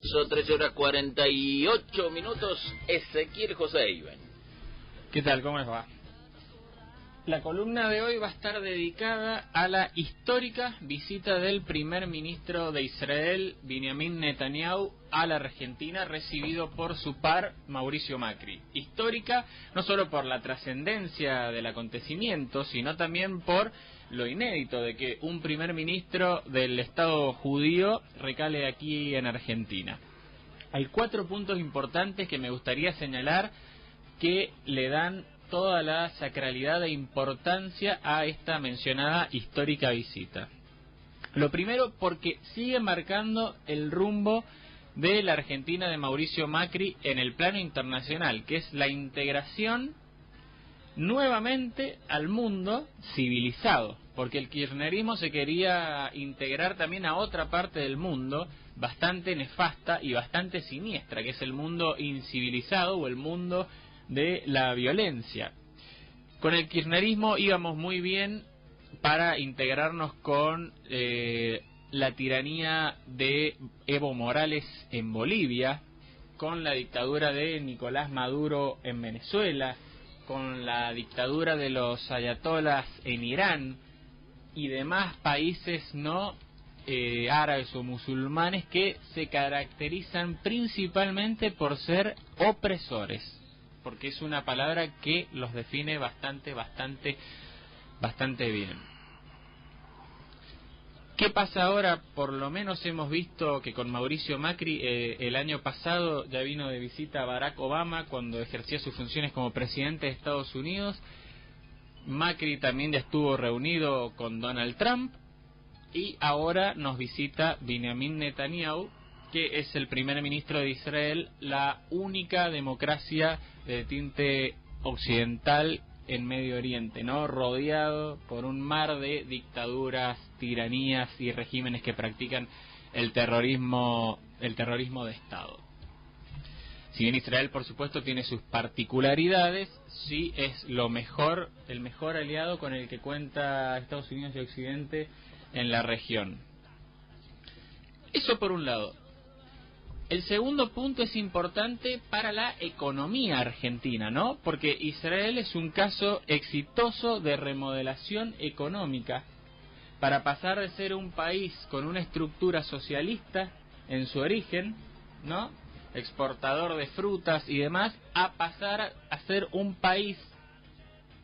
Son 13:48, Ezequiel José Iván. ¿Qué tal? ¿Cómo les va? La columna de hoy va a estar dedicada a la histórica visita del primer ministro de Israel, Benjamin Netanyahu, a la Argentina, recibido por su par, Mauricio Macri. Histórica no solo por la trascendencia del acontecimiento, sino también por lo inédito de que un primer ministro del Estado judío recale aquí en Argentina. Hay 4 puntos importantes que me gustaría señalar que le dan toda la sacralidad e importancia a esta mencionada histórica visita. Lo primero, porque sigue marcando el rumbo de la Argentina de Mauricio Macri en el plano internacional, que es la integración nuevamente al mundo civilizado, porque el kirchnerismo se quería integrar también a otra parte del mundo bastante nefasta y bastante siniestra, que es el mundo incivilizado o el mundo de la violencia. Con el kirchnerismo íbamos muy bien para integrarnos con la tiranía de Evo Morales en Bolivia, con la dictadura de Nicolás Maduro en Venezuela, con la dictadura de los ayatolás en Irán y demás países no árabes o musulmanes que se caracterizan principalmente por ser opresores, porque es una palabra que los define bastante bien. ¿Qué pasa ahora? Por lo menos hemos visto que con Mauricio Macri el año pasado ya vino de visita a Barack Obama cuando ejercía sus funciones como presidente de Estados Unidos. Macri también ya estuvo reunido con Donald Trump y ahora nos visita Benjamin Netanyahu, que es el primer ministro de Israel, la única democracia de tinte occidental en Medio Oriente, ¿no? Rodeado por un mar de dictaduras, tiranías y regímenes que practican el terrorismo de Estado. Si bien Israel, por supuesto, tiene sus particularidades, sí es el mejor aliado con el que cuenta Estados Unidos y Occidente en la región. Eso por un lado. El segundo punto es importante para la economía argentina, ¿no? Porque Israel es un caso exitoso de remodelación económica para pasar de ser un país con una estructura socialista en su origen, ¿no? Exportador de frutas y demás, a pasar a ser un país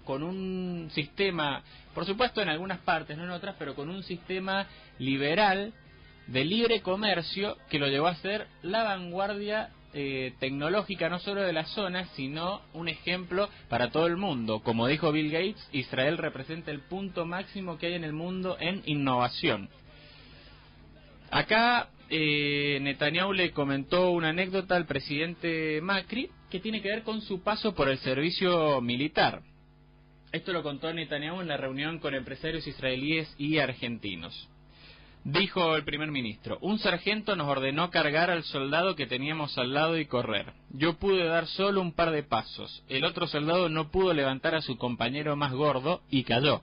con un sistema, por supuesto en algunas partes, no en otras, pero con un sistema liberal de libre comercio que lo llevó a ser la vanguardia tecnológica no solo de la zona, sino un ejemplo para todo el mundo. Como dijo Bill Gates, Israel representa el punto máximo que hay en el mundo en innovación. Acá Netanyahu le comentó una anécdota al presidente Macri que tiene que ver con su paso por el servicio militar. Esto lo contó Netanyahu en la reunión con empresarios israelíes y argentinos. Dijo el primer ministro: un sargento nos ordenó cargar al soldado que teníamos al lado y correr. Yo pude dar solo un par de pasos. El otro soldado no pudo levantar a su compañero más gordo y cayó.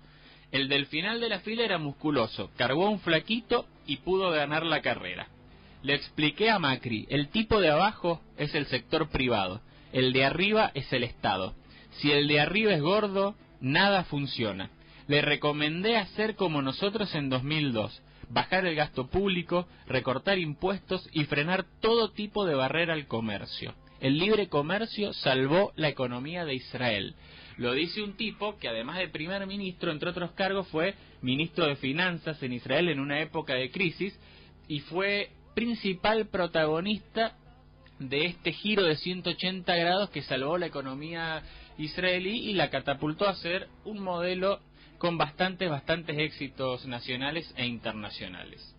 El del final de la fila era musculoso, cargó a un flaquito y pudo ganar la carrera. Le expliqué a Macri: el tipo de abajo es el sector privado, el de arriba es el Estado. Si el de arriba es gordo, nada funciona. Le recomendé hacer como nosotros en 2002. Bajar el gasto público, recortar impuestos y frenar todo tipo de barrera al comercio. El libre comercio salvó la economía de Israel. Lo dice un tipo que además de primer ministro, entre otros cargos, fue ministro de Finanzas en Israel en una época de crisis y fue principal protagonista de este giro de 180 grados que salvó la economía israelí y la catapultó a ser un modelo con bastantes éxitos nacionales e internacionales.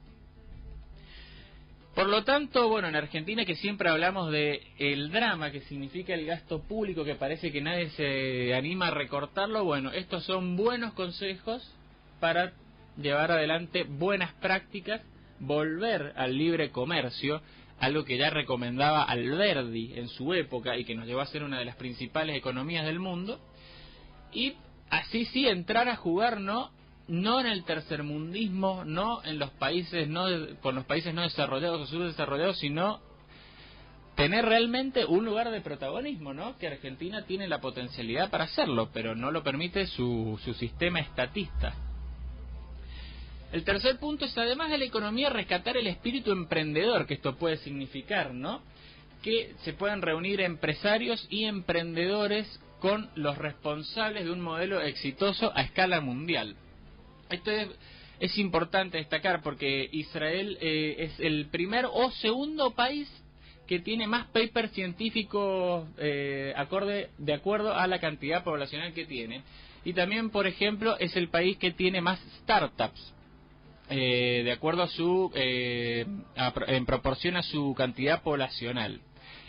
Por lo tanto, bueno, en Argentina, que siempre hablamos de el drama que significa el gasto público, que parece que nadie se anima a recortarlo, bueno, estos son buenos consejos para llevar adelante buenas prácticas, volver al libre comercio, algo que ya recomendaba Alberdi en su época y que nos llevó a ser una de las principales economías del mundo, y así sí entrar a jugar no en el tercermundismo, no en los países con los países no desarrollados o subdesarrollados, sino tener realmente un lugar de protagonismo, ¿no? Que Argentina tiene la potencialidad para hacerlo, pero no lo permite su sistema estatista. El tercer punto es, además de la economía, rescatar el espíritu emprendedor que esto puede significar, ¿no? Que se puedan reunir empresarios y emprendedores con los responsables de un modelo exitoso a escala mundial. Esto es importante destacar porque Israel es el primer o segundo país que tiene más papers científicos de acuerdo a la cantidad poblacional que tiene. Y también, por ejemplo, es el país que tiene más startups, de acuerdo a en proporción a su cantidad poblacional.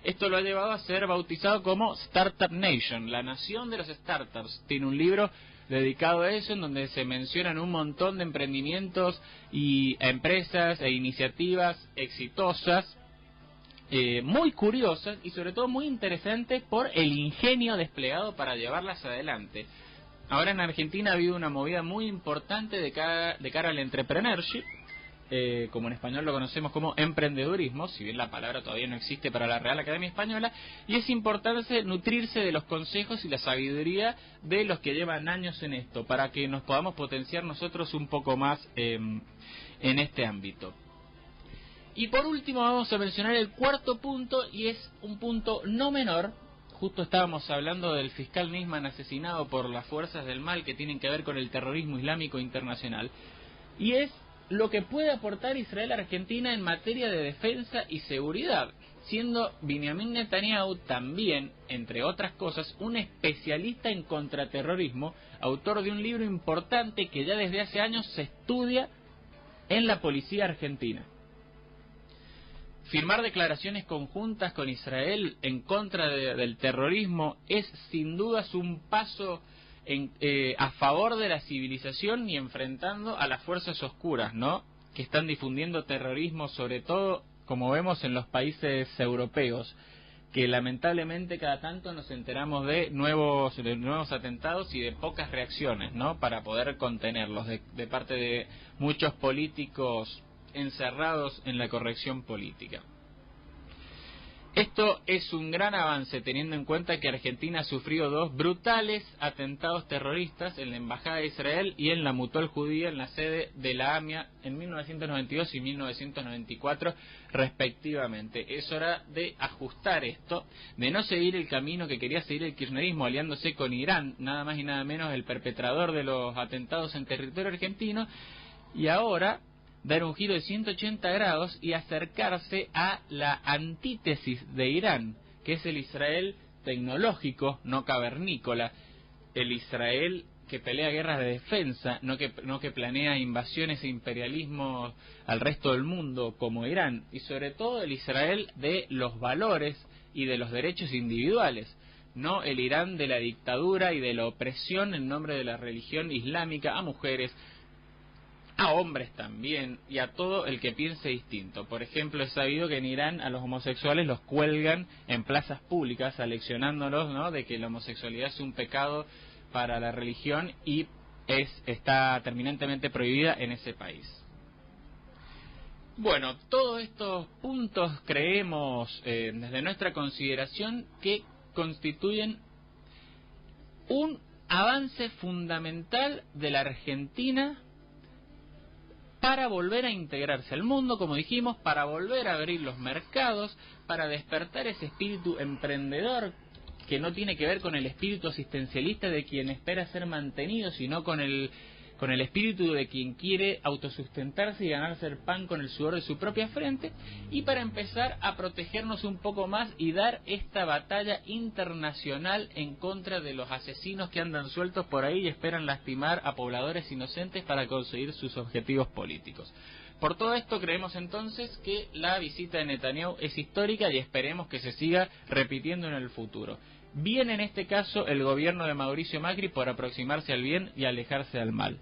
Esto lo ha llevado a ser bautizado como Startup Nation, la nación de los startups. Tiene un libro dedicado a eso, en donde se mencionan un montón de emprendimientos y empresas e iniciativas exitosas, muy curiosas y sobre todo muy interesantes por el ingenio desplegado para llevarlas adelante. Ahora en Argentina ha habido una movida muy importante de cara al entrepreneurship, como en español lo conocemos como emprendedurismo, si bien la palabra todavía no existe para la Real Academia Española, y es importante nutrirse de los consejos y la sabiduría de los que llevan años en esto, para que nos podamos potenciar nosotros un poco más en este ámbito. Y por último vamos a mencionar el cuarto punto, y es un punto no menor. Justo estábamos hablando del fiscal Nisman asesinado por las fuerzas del mal que tienen que ver con el terrorismo islámico internacional, y es lo que puede aportar Israel a Argentina en materia de defensa y seguridad, siendo Benjamin Netanyahu también, entre otras cosas, un especialista en contraterrorismo, autor de un libro importante que ya desde hace años se estudia en la policía argentina. Firmar declaraciones conjuntas con Israel en contra del terrorismo es sin dudas un paso a favor de la civilización y enfrentando a las fuerzas oscuras, ¿no? Que están difundiendo terrorismo, sobre todo, como vemos, en los países europeos, que lamentablemente cada tanto nos enteramos de nuevos atentados y de pocas reacciones, ¿no? Para poder contenerlos de parte de muchos políticos encerrados en la corrección política. Esto es un gran avance teniendo en cuenta que Argentina ha sufrido dos brutales atentados terroristas en la Embajada de Israel y en la Mutual Judía, en la sede de la AMIA, en 1992 y 1994 respectivamente. Es hora de ajustar esto, de no seguir el camino que quería seguir el kirchnerismo aliándose con Irán, nada más y nada menos el perpetrador de los atentados en territorio argentino, y ahora dar un giro de 180 grados y acercarse a la antítesis de Irán, que es el Israel tecnológico, no cavernícola, el Israel que pelea guerras de defensa, no que planea invasiones e imperialismo al resto del mundo como Irán, y sobre todo el Israel de los valores y de los derechos individuales, no el Irán de la dictadura y de la opresión en nombre de la religión islámica a mujeres, a hombres también, y a todo el que piense distinto. Por ejemplo, es sabido que en Irán a los homosexuales los cuelgan en plazas públicas, aleccionándolos, ¿no?, de que la homosexualidad es un pecado para la religión y está terminantemente prohibida en ese país. Bueno, todos estos puntos creemos, desde nuestra consideración, que constituyen un avance fundamental de la Argentina para volver a integrarse al mundo, como dijimos, para volver a abrir los mercados, para despertar ese espíritu emprendedor que no tiene que ver con el espíritu asistencialista de quien espera ser mantenido, sino con el espíritu de quien quiere autosustentarse y ganarse el pan con el sudor de su propia frente, y para empezar a protegernos un poco más y dar esta batalla internacional en contra de los asesinos que andan sueltos por ahí y esperan lastimar a pobladores inocentes para conseguir sus objetivos políticos. Por todo esto creemos entonces que la visita de Netanyahu es histórica y esperemos que se siga repitiendo en el futuro. Bien en este caso el gobierno de Mauricio Macri por aproximarse al bien y alejarse del mal.